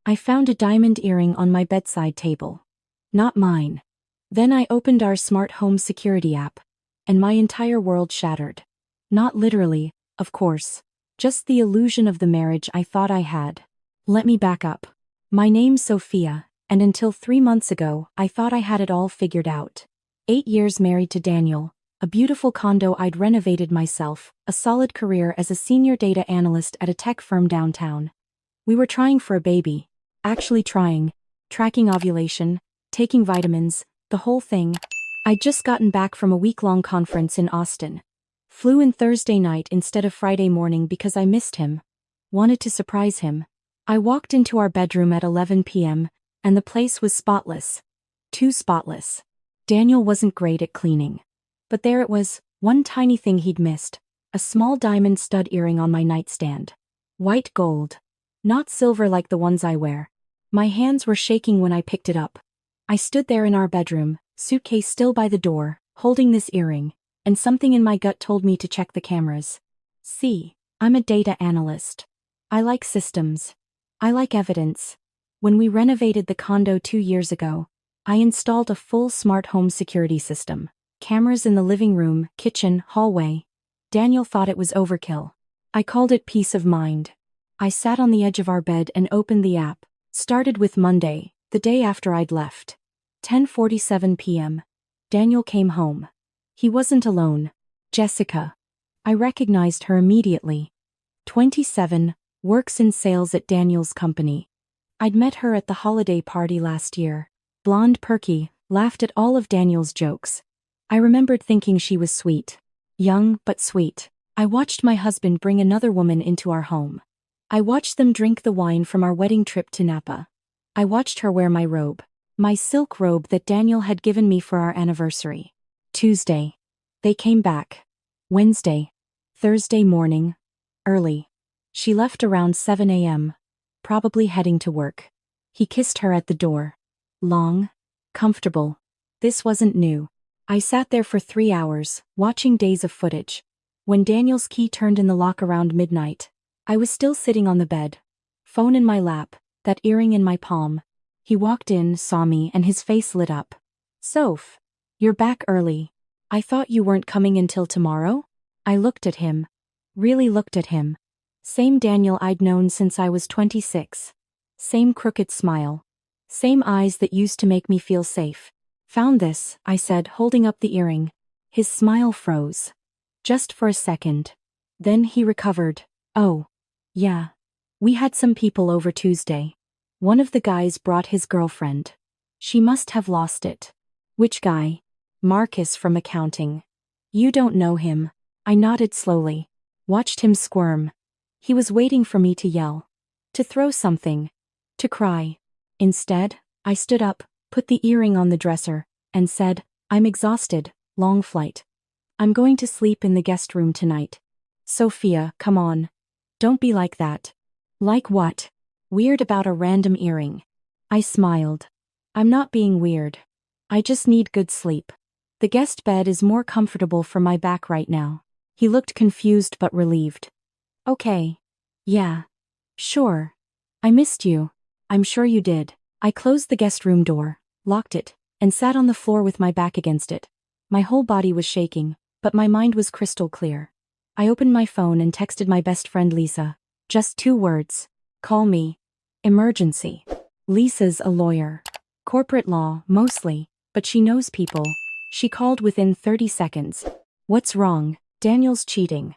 I found a diamond earring on my bedside table. Not mine. Then I opened our smart home security app, and my entire world shattered. Not literally, of course. Just the illusion of the marriage I thought I had. Let me back up. My name's Sophia, and until 3 months ago, I thought I had it all figured out. 8 years married to Daniel, a beautiful condo I'd renovated myself, a solid career as a senior data analyst at a tech firm downtown. We were trying for a baby. Actually trying. Tracking ovulation, taking vitamins, the whole thing. I'd just gotten back from a week-long conference in Austin. Flew in Thursday night instead of Friday morning because I missed him. Wanted to surprise him. I walked into our bedroom at 11 p.m., and the place was spotless. Too spotless. Daniel wasn't great at cleaning. But there it was, one tiny thing he'd missed. A small diamond stud earring on my nightstand. White gold. Not silver like the ones I wear. My hands were shaking when I picked it up. I stood there in our bedroom, suitcase still by the door, holding this earring, and something in my gut told me to check the cameras. See, I'm a data analyst. I like systems. I like evidence. When we renovated the condo 2 years ago, I installed a full smart home security system. Cameras in the living room, kitchen, hallway. Daniel thought it was overkill. I called it peace of mind. I sat on the edge of our bed and opened the app. Started with Monday, the day after I'd left. 10:47 p.m. Daniel came home. He wasn't alone. Jessica. I recognized her immediately. 27, works in sales at Daniel's company. I'd met her at the holiday party last year. Blonde, perky, laughed at all of Daniel's jokes. I remembered thinking she was sweet. Young, but sweet. I watched my husband bring another woman into our home. I watched them drink the wine from our wedding trip to Napa. I watched her wear my robe. My silk robe that Daniel had given me for our anniversary. Tuesday. They came back. Wednesday. Thursday morning. Early. She left around 7 a.m. Probably heading to work. He kissed her at the door. Long. Comfortable. This wasn't new. I sat there for 3 hours, watching days of footage. When Daniel's key turned in the lock around midnight, I was still sitting on the bed. Phone in my lap, that earring in my palm. He walked in, saw me, and his face lit up. Soph, you're back early. I thought you weren't coming until tomorrow? I looked at him. Really looked at him. Same Daniel I'd known since I was 26. Same crooked smile. Same eyes that used to make me feel safe. Found this, I said, holding up the earring. His smile froze. Just for a second. Then he recovered. Oh. Yeah. We had some people over Tuesday. One of the guys brought his girlfriend. She must have lost it. Which guy? Marcus from accounting. You don't know him. I nodded slowly. Watched him squirm. He was waiting for me to yell. To throw something. To cry. Instead, I stood up, put the earring on the dresser, and said, I'm exhausted, long flight. I'm going to sleep in the guest room tonight. Sophia, come on. Don't be like that. Like what? Weird about a random earring. I smiled. I'm not being weird. I just need good sleep. The guest bed is more comfortable for my back right now. He looked confused but relieved. Okay. Yeah. Sure. I missed you. I'm sure you did. I closed the guest room door, locked it, and sat on the floor with my back against it. My whole body was shaking, but my mind was crystal clear. I opened my phone and texted my best friend Lisa. Just 2 words. Call me. Emergency. Lisa's a lawyer. Corporate law, mostly, but she knows people. She called within 30 seconds. What's wrong? Daniel's cheating.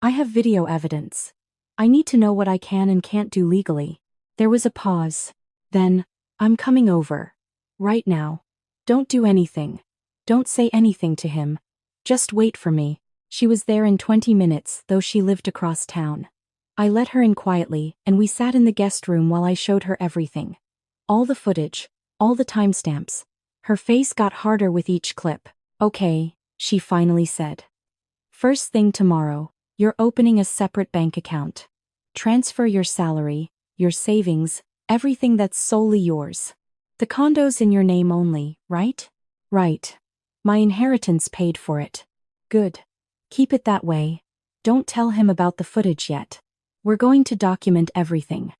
I have video evidence. I need to know what I can and can't do legally. There was a pause. Then, I'm coming over. Right now. Don't do anything. Don't say anything to him. Just wait for me. She was there in 20 minutes, though she lived across town. I let her in quietly, and we sat in the guest room while I showed her everything. All the footage, all the timestamps. Her face got harder with each clip. Okay, she finally said. First thing tomorrow, you're opening a separate bank account. Transfer your salary, your savings, everything that's solely yours. The condo's in your name only, right? Right. My inheritance paid for it. Good. Keep it that way. Don't tell him about the footage yet. We're going to document everything.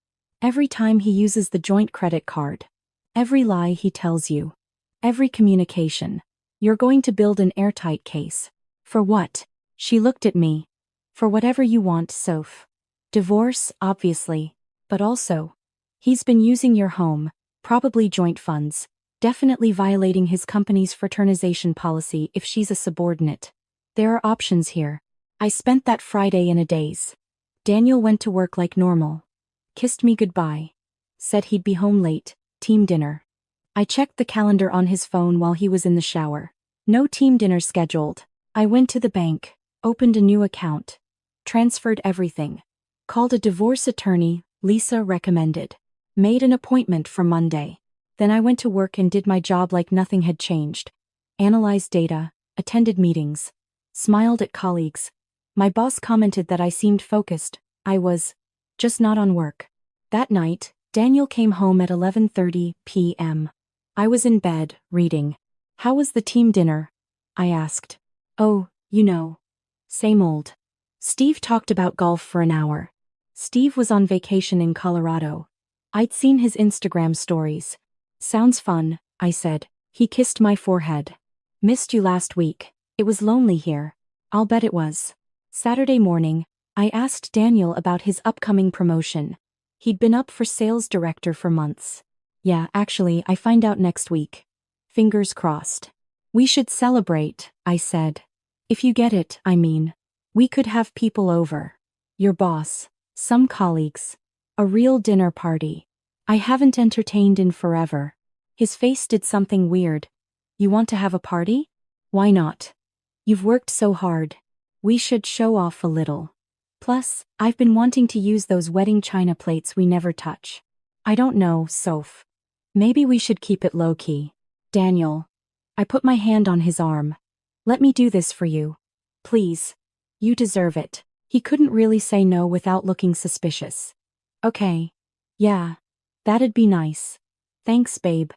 Every time he uses the joint credit card. Every lie he tells you. Every communication. You're going to build an airtight case. For what? She looked at me. For whatever you want, Soph. Divorce, obviously. But also. He's been using your home, probably joint funds, definitely violating his company's fraternization policy if she's a subordinate. There are options here. I spent that Friday in a daze. Daniel went to work like normal. Kissed me goodbye. Said he'd be home late, team dinner. I checked the calendar on his phone while he was in the shower. No team dinner scheduled. I went to the bank, opened a new account, transferred everything. Called a divorce attorney, Lisa recommended. Made an appointment for Monday. Then I went to work and did my job like nothing had changed. Analyzed data, attended meetings, smiled at colleagues. My boss commented that I seemed focused. I was just not on work. That night, Daniel came home at 11:30 p.m. I was in bed, reading. How was the team dinner? I asked. Oh, you know. Same old. Steve talked about golf for an hour. Steve was on vacation in Colorado. I'd seen his Instagram stories. Sounds fun, I said. He kissed my forehead. Missed you last week. It was lonely here. I'll bet it was. Saturday morning, I asked Daniel about his upcoming promotion. He'd been up for sales director for months. Yeah, actually, I find out next week. Fingers crossed. We should celebrate, I said. If you get it, I mean. We could have people over. Your boss, some colleagues. A real dinner party. I haven't entertained in forever. His face did something weird. You want to have a party? Why not? You've worked so hard. We should show off a little. Plus, I've been wanting to use those wedding china plates we never touch. I don't know, Soph. Maybe we should keep it low-key. Daniel. I put my hand on his arm. Let me do this for you. Please. You deserve it. He couldn't really say no without looking suspicious. Okay. Yeah. That'd be nice. Thanks, babe.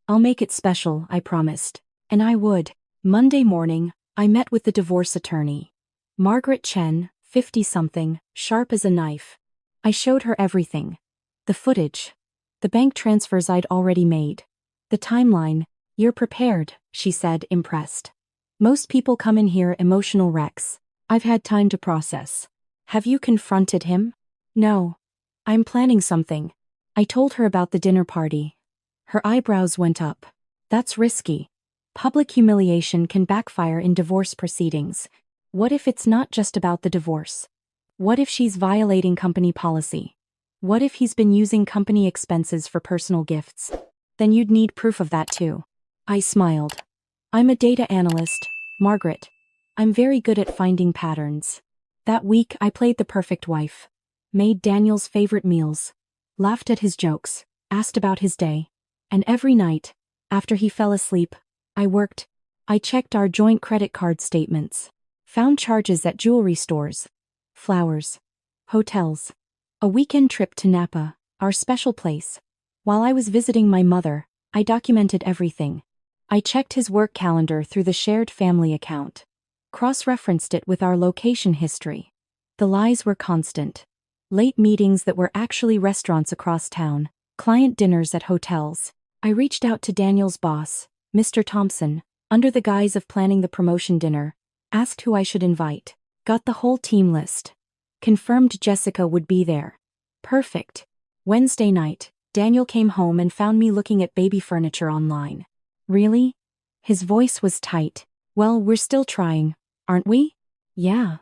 I'll make it special, I promised. And I would. Monday morning, I met with the divorce attorney. Margaret Chen, 50-something, sharp as a knife. I showed her everything. The footage. The bank transfers I'd already made. The timeline. You're prepared, she said, impressed. Most people come in here emotional wrecks. I've had time to process. Have you confronted him? No. I'm planning something. I told her about the dinner party. Her eyebrows went up. That's risky. Public humiliation can backfire in divorce proceedings. What if it's not just about the divorce? What if she's violating company policy? What if he's been using company expenses for personal gifts? Then you'd need proof of that too. I smiled. I'm a data analyst, Margaret. I'm very good at finding patterns. That week I played the perfect wife. Made Daniel's favorite meals. Laughed at his jokes. Asked about his day. And every night, after he fell asleep, I worked. I checked our joint credit card statements. Found charges at jewelry stores. Flowers. Hotels. A weekend trip to Napa, our special place. While I was visiting my mother, I documented everything. I checked his work calendar through the shared family account. Cross-referenced it with our location history. The lies were constant. Late meetings that were actually restaurants across town. Client dinners at hotels. I reached out to Daniel's boss, Mr. Thompson, under the guise of planning the promotion dinner. Asked who I should invite. Got the whole team list. Confirmed Jessica would be there. Perfect. Wednesday night, Daniel came home and found me looking at baby furniture online. Really? His voice was tight. Well, we're still trying, aren't we? Yeah,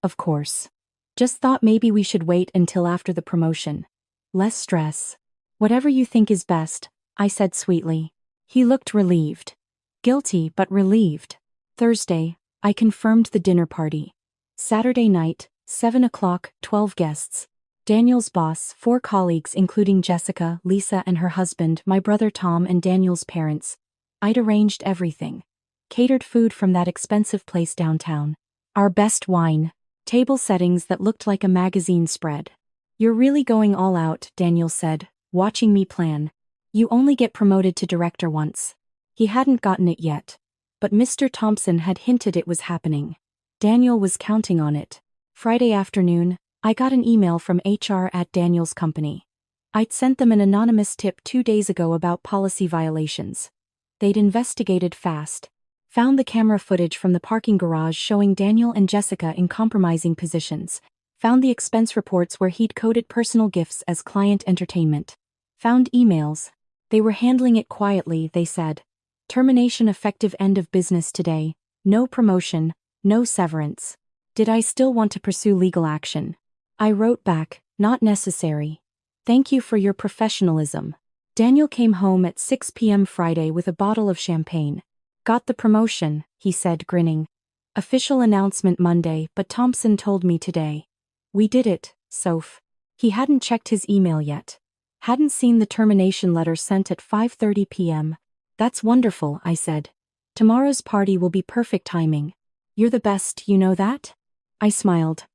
of course. Just thought maybe we should wait until after the promotion. Less stress. Whatever you think is best, I said sweetly. He looked relieved. Guilty but relieved. Thursday, I confirmed the dinner party. Saturday night, 7 o'clock, 12 guests. Daniel's boss, 4 colleagues including Jessica, Lisa and her husband, my brother Tom and Daniel's parents. I'd arranged everything. Catered food from that expensive place downtown. Our best wine. Table settings that looked like a magazine spread. You're really going all out, Daniel said, watching me plan. You only get promoted to director once. He hadn't gotten it yet. But Mr. Thompson had hinted it was happening. Daniel was counting on it. Friday afternoon, I got an email from HR at Daniel's company. I'd sent them an anonymous tip 2 days ago about policy violations. They'd investigated fast. Found the camera footage from the parking garage showing Daniel and Jessica in compromising positions. Found the expense reports where he'd coded personal gifts as client entertainment. Found emails. They were handling it quietly, they said. Termination effective end of business today. No promotion, no severance. Did I still want to pursue legal action? I wrote back, not necessary. Thank you for your professionalism. Daniel came home at 6 p.m. Friday with a bottle of champagne. Got the promotion, he said, grinning. Official announcement Monday, but Thompson told me today. We did it, Soph. He hadn't checked his email yet. Hadn't seen the termination letter sent at 5:30 p.m. That's wonderful, I said. Tomorrow's party will be perfect timing. You're the best, you know that? I smiled.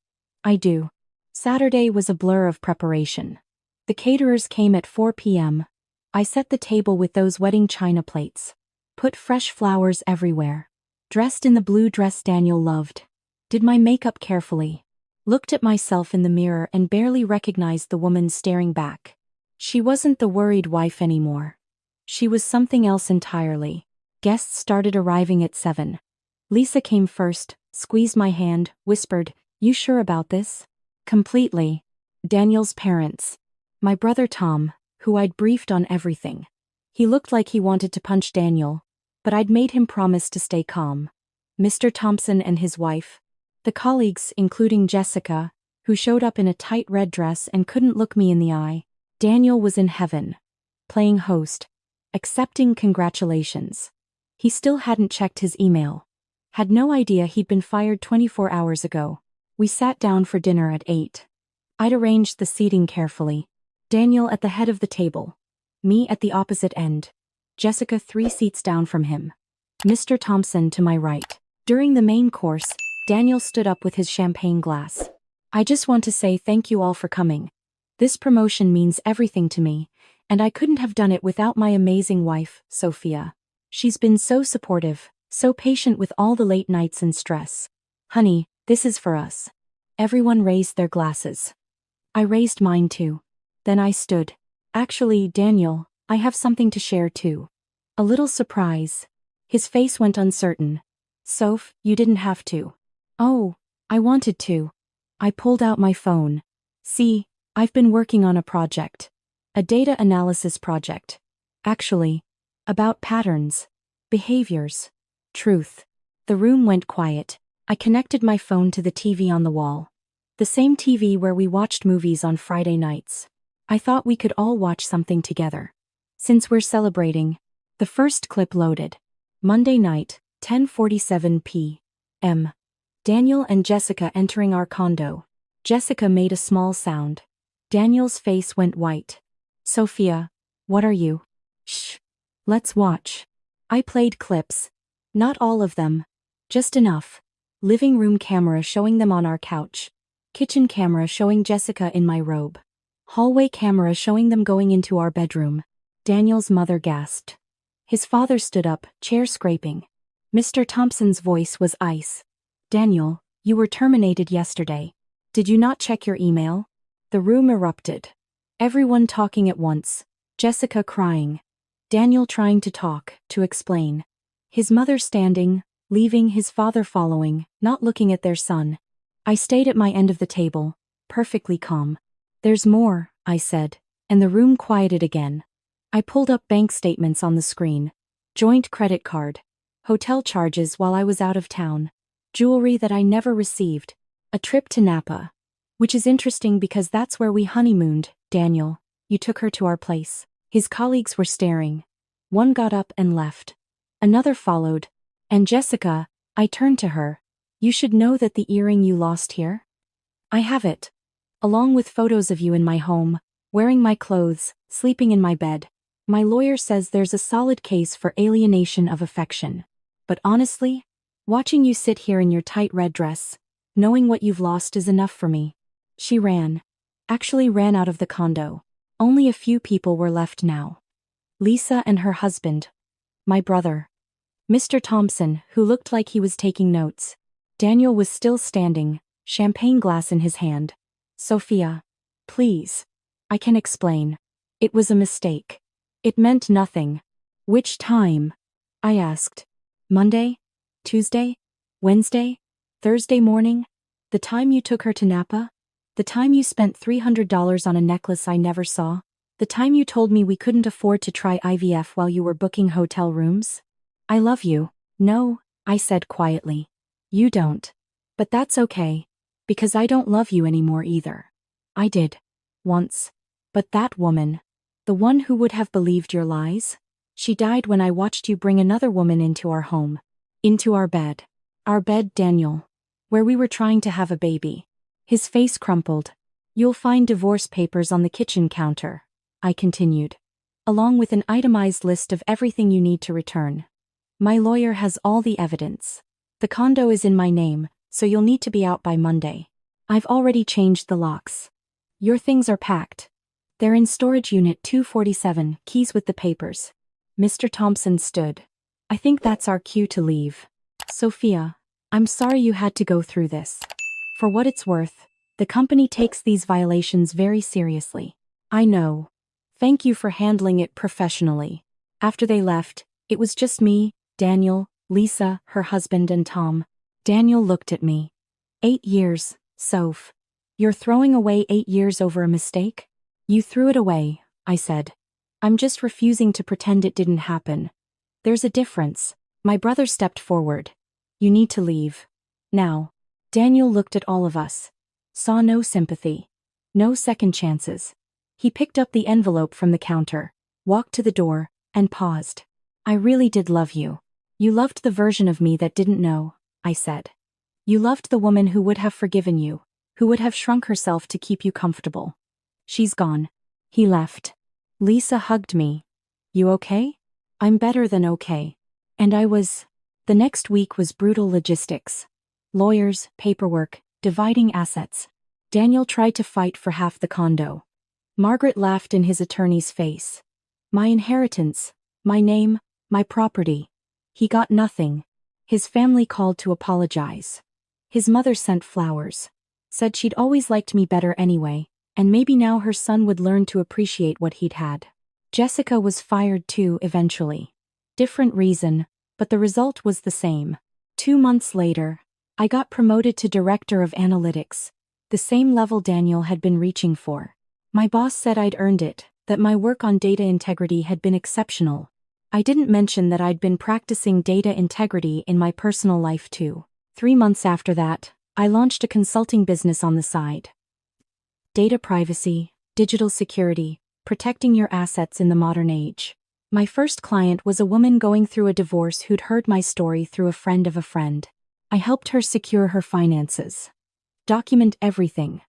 I do. Saturday was a blur of preparation. The caterers came at 4 p.m. I set the table with those wedding china plates. Put fresh flowers everywhere. Dressed in the blue dress Daniel loved. Did my makeup carefully. Looked at myself in the mirror and barely recognized the woman staring back. She wasn't the worried wife anymore. She was something else entirely. Guests started arriving at 7. Lisa came first, squeezed my hand, whispered, "You sure about this?" Completely. Daniel's parents. My brother Tom, who I'd briefed on everything. He looked like he wanted to punch Daniel, but I'd made him promise to stay calm. Mr. Thompson and his wife. The colleagues, including Jessica, who showed up in a tight red dress and couldn't look me in the eye. Daniel was in heaven. Playing host. Accepting congratulations. He still hadn't checked his email. Had no idea he'd been fired 24 hours ago. We sat down for dinner at 8. I'd arranged the seating carefully. Daniel at the head of the table. Me at the opposite end. Jessica 3 seats down from him. Mr. Thompson to my right. During the main course, Daniel stood up with his champagne glass. I just want to say thank you all for coming. This promotion means everything to me, and I couldn't have done it without my amazing wife, Sophia. She's been so supportive, so patient with all the late nights and stress. Honey, this is for us. Everyone raised their glasses. I raised mine too. Then I stood. Actually, Daniel, I have something to share too. A little surprise. His face went uncertain. Soph, you didn't have to. Oh, I wanted to. I pulled out my phone. See, I've been working on a project. A data analysis project. Actually, about patterns, behaviors, truth. The room went quiet. I connected my phone to the TV on the wall. The same TV where we watched movies on Friday nights. I thought we could all watch something together. Since we're celebrating. The first clip loaded. Monday night, 10:47 p.m. Daniel and Jessica entering our condo. Jessica made a small sound. Daniel's face went white. Sophia, what are you? Shh. Let's watch. I played clips. Not all of them. Just enough. Living room camera showing them on our couch. Kitchen camera showing Jessica in my robe. Hallway camera showing them going into our bedroom. Daniel's mother gasped. His father stood up, chair scraping. Mr. Thompson's voice was ice. Daniel, you were terminated yesterday. Did you not check your email? The room erupted. Everyone talking at once. Jessica crying. Daniel trying to talk, to explain. His mother standing, leaving, his father following, not looking at their son. I stayed at my end of the table, perfectly calm. There's more, I said, and the room quieted again. I pulled up bank statements on the screen. Joint credit card. Hotel charges while I was out of town. Jewelry that I never received. A trip to Napa. Which is interesting because that's where we honeymooned, Daniel. You took her to our place. His colleagues were staring. One got up and left. Another followed. And Jessica, I turned to her. You should know that the earring you lost here? I have it. Along with photos of you in my home, wearing my clothes, sleeping in my bed. My lawyer says there's a solid case for alienation of affection. But honestly, watching you sit here in your tight red dress, knowing what you've lost is enough for me. She ran. Actually ran out of the condo. Only a few people were left now. Lisa and her husband. My brother. Mr. Thompson, who looked like he was taking notes. Daniel was still standing, champagne glass in his hand. Sophia. Please. I can explain. It was a mistake. It meant nothing. Which time? I asked. Monday? Tuesday? Wednesday? Thursday morning? The time you took her to Napa? The time you spent $300 on a necklace I never saw? The time you told me we couldn't afford to try IVF while you were booking hotel rooms? I love you. No, I said quietly. You don't. But that's okay. Because I don't love you anymore either. I did. Once. But that woman. The one who would have believed your lies? She died when I watched you bring another woman into our home. Into our bed. Our bed, Daniel. Where we were trying to have a baby. His face crumpled. You'll find divorce papers on the kitchen counter, I continued. Along with an itemized list of everything you need to return. My lawyer has all the evidence. The condo is in my name, so you'll need to be out by Monday. I've already changed the locks. Your things are packed. They're in storage unit 247, keys with the papers. Mr. Thompson stood. I think that's our cue to leave. Sophia, I'm sorry you had to go through this. For what it's worth, the company takes these violations very seriously. I know. Thank you for handling it professionally. After they left, it was just me, Daniel, Lisa, her husband, and Tom. Daniel looked at me. 8 years, Soph. You're throwing away 8 years over a mistake? You threw it away, I said. I'm just refusing to pretend it didn't happen. There's a difference. My brother stepped forward. You need to leave. Now. Daniel looked at all of us. Saw no sympathy. No second chances. He picked up the envelope from the counter, walked to the door, and paused. I really did love you. You loved the version of me that didn't know, I said. You loved the woman who would have forgiven you, who would have shrunk herself to keep you comfortable. She's gone. He left. Lisa hugged me. You okay? I'm better than okay. And I was. The next week was brutal logistics. Lawyers, paperwork, dividing assets. Daniel tried to fight for half the condo. Margaret laughed in his attorney's face. My inheritance, my name, my property. He got nothing. His family called to apologize. His mother sent flowers. Said she'd always liked me better anyway, and maybe now her son would learn to appreciate what he'd had. Jessica was fired too eventually. Different reason, but the result was the same. 2 months later, I got promoted to Director of Analytics, the same level Daniel had been reaching for. My boss said I'd earned it, that my work on data integrity had been exceptional. I didn't mention that I'd been practicing data integrity in my personal life too. 3 months after that, I launched a consulting business on the side. Data privacy, digital security, protecting your assets in the modern age. My first client was a woman going through a divorce who'd heard my story through a friend of a friend. I helped her secure her finances. Document everything.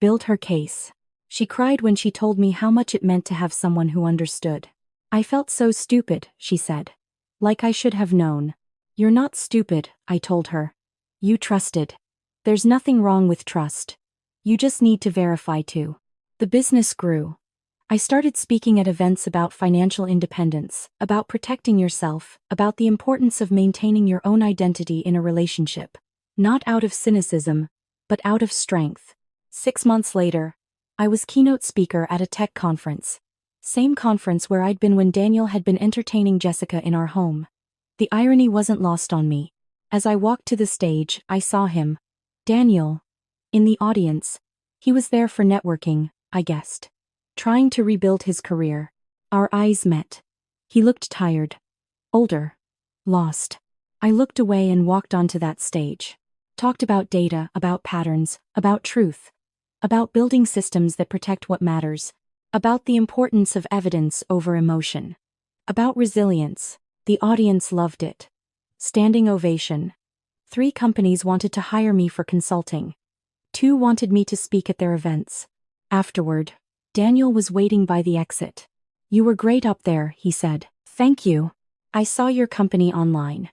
Build her case. She cried when she told me how much it meant to have someone who understood. I felt so stupid, she said. Like I should have known. You're not stupid, I told her. You trusted. There's nothing wrong with trust. You just need to verify too. The business grew. I started speaking at events about financial independence, about protecting yourself, about the importance of maintaining your own identity in a relationship. Not out of cynicism, but out of strength. 6 months later, I was keynote speaker at a tech conference. Same conference where I'd been when Daniel had been entertaining Jessica in our home. The irony wasn't lost on me. As I walked to the stage, I saw him. Daniel. In the audience. He was there for networking, I guessed. Trying to rebuild his career. Our eyes met. He looked tired. Older. Lost. I looked away and walked onto that stage. Talked about data, about patterns, about truth. About building systems that protect what matters. About the importance of evidence over emotion. About resilience. The audience loved it. Standing ovation. 3 companies wanted to hire me for consulting. 2 wanted me to speak at their events. Afterward, Daniel was waiting by the exit. You were great up there, he said. Thank you. I saw your company online.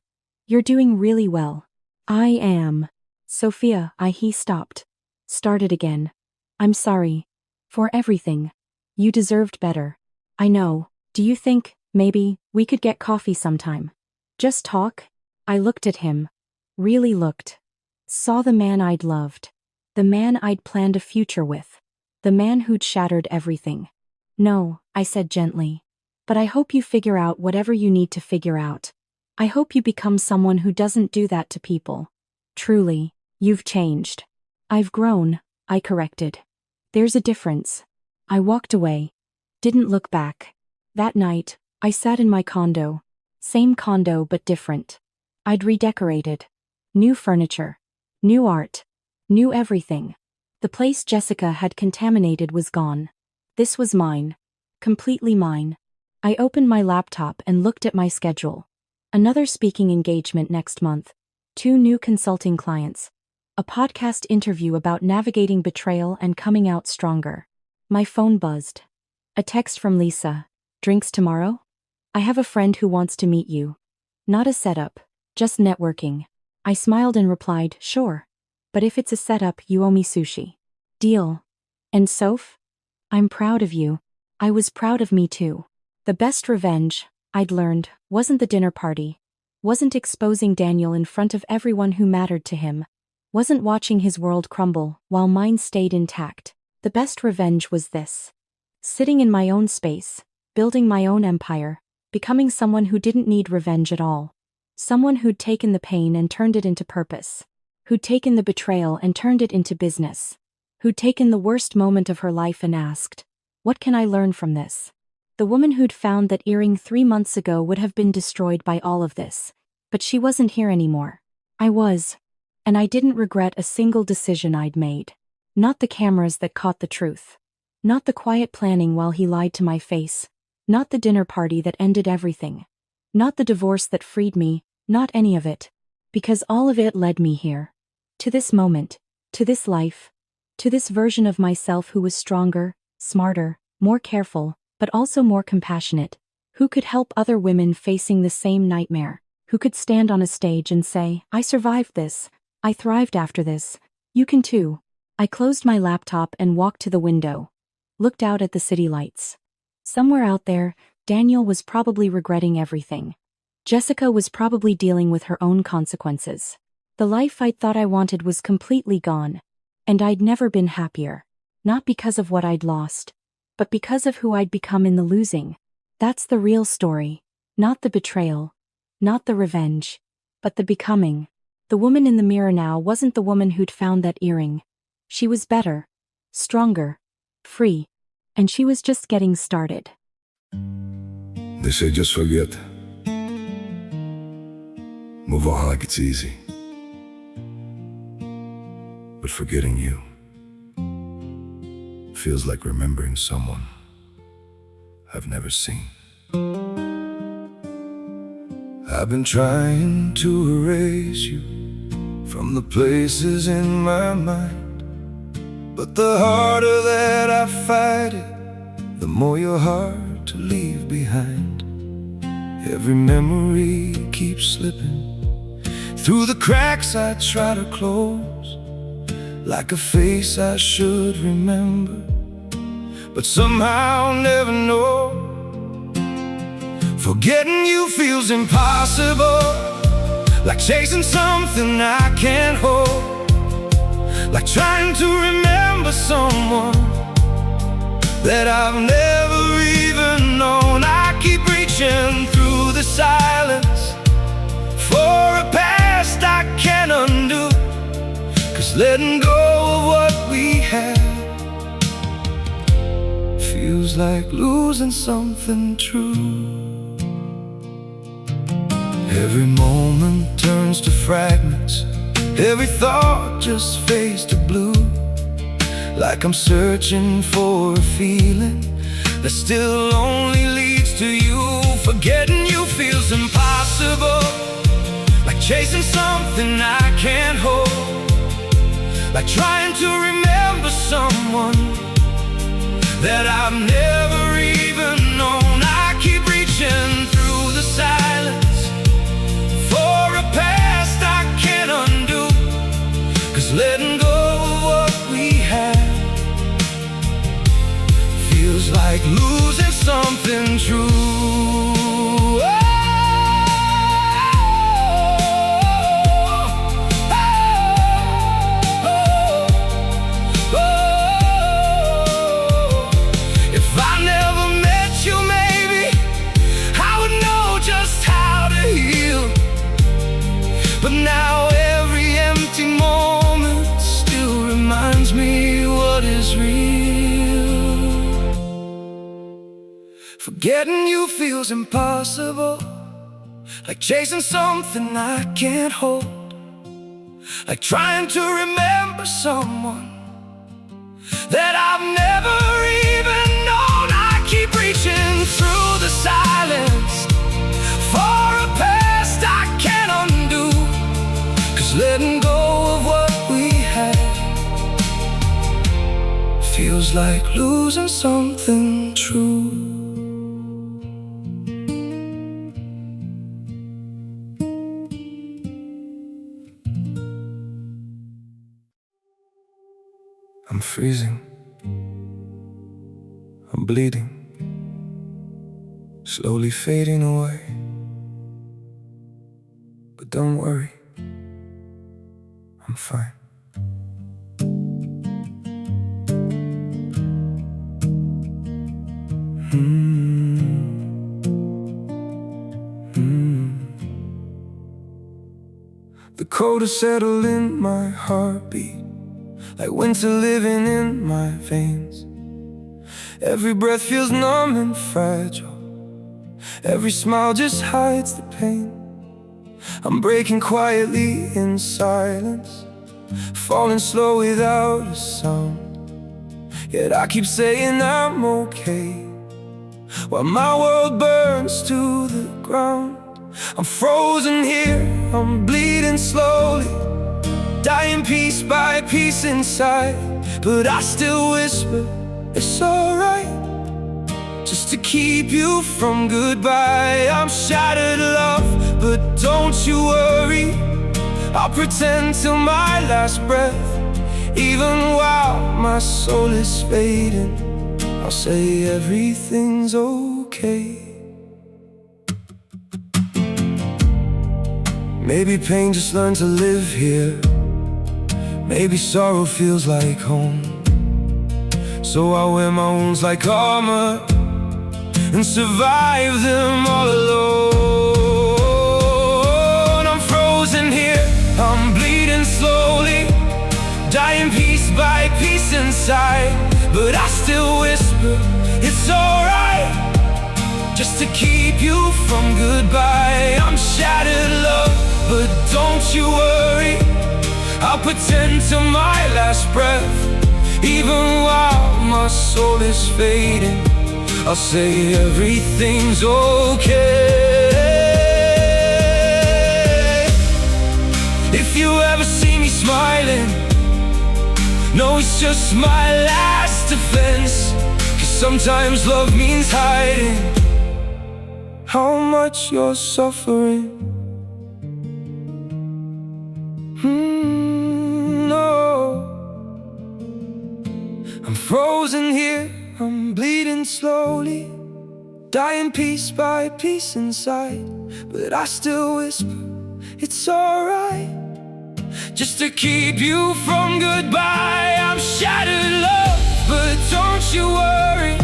You're doing really well. I am. Sophia, he stopped. Started again. I'm sorry. For everything. You deserved better. I know. Do you think, maybe, we could get coffee sometime? Just talk? I looked at him. Really looked. Saw the man I'd loved. The man I'd planned a future with. The man who'd shattered everything. No, I said gently. But I hope you figure out whatever you need to figure out. I hope you become someone who doesn't do that to people. Truly, you've changed. I've grown, I corrected. There's a difference. I walked away. Didn't look back. That night, I sat in my condo. Same condo but different. I'd redecorated. New furniture. New art. New everything. The place Jessica had contaminated was gone. This was mine. Completely mine. I opened my laptop and looked at my schedule. Another speaking engagement next month. 2 new consulting clients. A podcast interview about navigating betrayal and coming out stronger. My phone buzzed. A text from Lisa. Drinks tomorrow? I have a friend who wants to meet you. Not a setup, just networking. I smiled and replied, sure. But if it's a setup, you owe me sushi. Deal. And Soph? I'm proud of you. I was proud of me too. The best revenge, I'd learned, wasn't the dinner party. Wasn't exposing Daniel in front of everyone who mattered to him. Wasn't watching his world crumble while mine stayed intact. The best revenge was this. Sitting in my own space, building my own empire, becoming someone who didn't need revenge at all. Someone who'd taken the pain and turned it into purpose. Who'd taken the betrayal and turned it into business. Who'd taken the worst moment of her life and asked, what can I learn from this? The woman who'd found that earring 3 months ago would have been destroyed by all of this. But she wasn't here anymore. I was. And I didn't regret a single decision I'd made. Not the cameras that caught the truth. Not the quiet planning while he lied to my face. Not the dinner party that ended everything. Not the divorce that freed me, not any of it. Because all of it led me here. To this moment. To this life. To this version of myself who was stronger, smarter, more careful, but also more compassionate. Who could help other women facing the same nightmare. Who could stand on a stage and say, I survived this. I thrived after this. You can too. I closed my laptop and walked to the window. Looked out at the city lights. Somewhere out there, Daniel was probably regretting everything. Jessica was probably dealing with her own consequences. The life I'd thought I wanted was completely gone. And I'd never been happier. Not because of what I'd lost, but because of who I'd become in the losing. That's the real story. Not the betrayal. Not the revenge. But the becoming. The woman in the mirror now wasn't the woman who'd found that earring. She was better. Stronger. Free. And she was just getting started. They say just forget. Move on like it's easy. But forgetting you feels like remembering someone I've never seen. I've been trying to erase you from the places in my mind, but the harder that I fight it, the more you're hard to leave behind. Every memory keeps slipping through the cracks I try to close, like a face I should remember, but somehow never know. Forgetting you feels impossible, like chasing something I can't hold, like trying to remember someone that I've never even known. I keep reaching through the silence for a past I can't undo, 'cause letting go of what we had feels like losing something true. Every moment turns to fragments, every thought just fades to blue, like I'm searching for a feeling that still only leads to you. Forgetting you feels impossible, like chasing something I can't hold, like trying to remember someone that I've never even known. I keep reaching through the silence for a past I can't undo, 'cause letting go of what we had feels like losing something true. If I never But now every empty moment still reminds me what is real. Forgetting you feels impossible, like chasing something I can't hold, like trying to remember someone that I've never even known. I keep reaching through the silence for a past I can't undo, 'cause letting go of what we had feels like losing something true. I'm freezing, I'm bleeding, slowly fading away. But don't worry, I'm fine. The cold has settled in my heartbeat, like winter living in my veins. Every breath feels numb and fragile, every smile just hides the pain. I'm breaking quietly in silence, falling slow without a sound. Yet I keep saying I'm okay, while my world burns to the ground. I'm frozen here, I'm bleeding slowly, dying piece by piece inside. But I still whisper, it's alright, just to keep you from goodbye. I'm shattered, love, but don't you worry, I'll pretend till my last breath. Even while my soul is fading, I'll say everything's okay. Maybe pain just learned to live here, maybe sorrow feels like home. So I wear my wounds like armor and survive them all alone. I'm frozen here, I'm bleeding slowly, dying piece by piece inside. But I still whisper, it's alright, just to keep you from goodbye. I'm shattered, love, but don't you worry, I'll pretend till my last breath. Even while my soul is fading, I'll say everything's okay. If you ever see me smiling, know it's just my last defense, 'cause sometimes love means hiding how much you're suffering. No, I'm frozen here, I'm bleeding slowly, dying piece by piece inside. But I still whisper, it's alright, just to keep you from goodbye. I'm shattered, love, but don't you worry,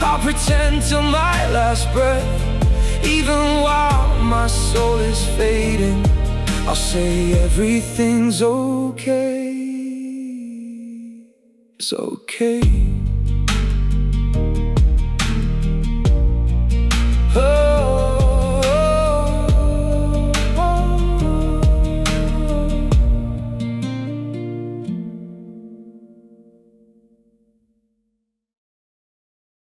I'll pretend till my last breath. Even while my soul is fading, I'll say everything's okay. It's okay.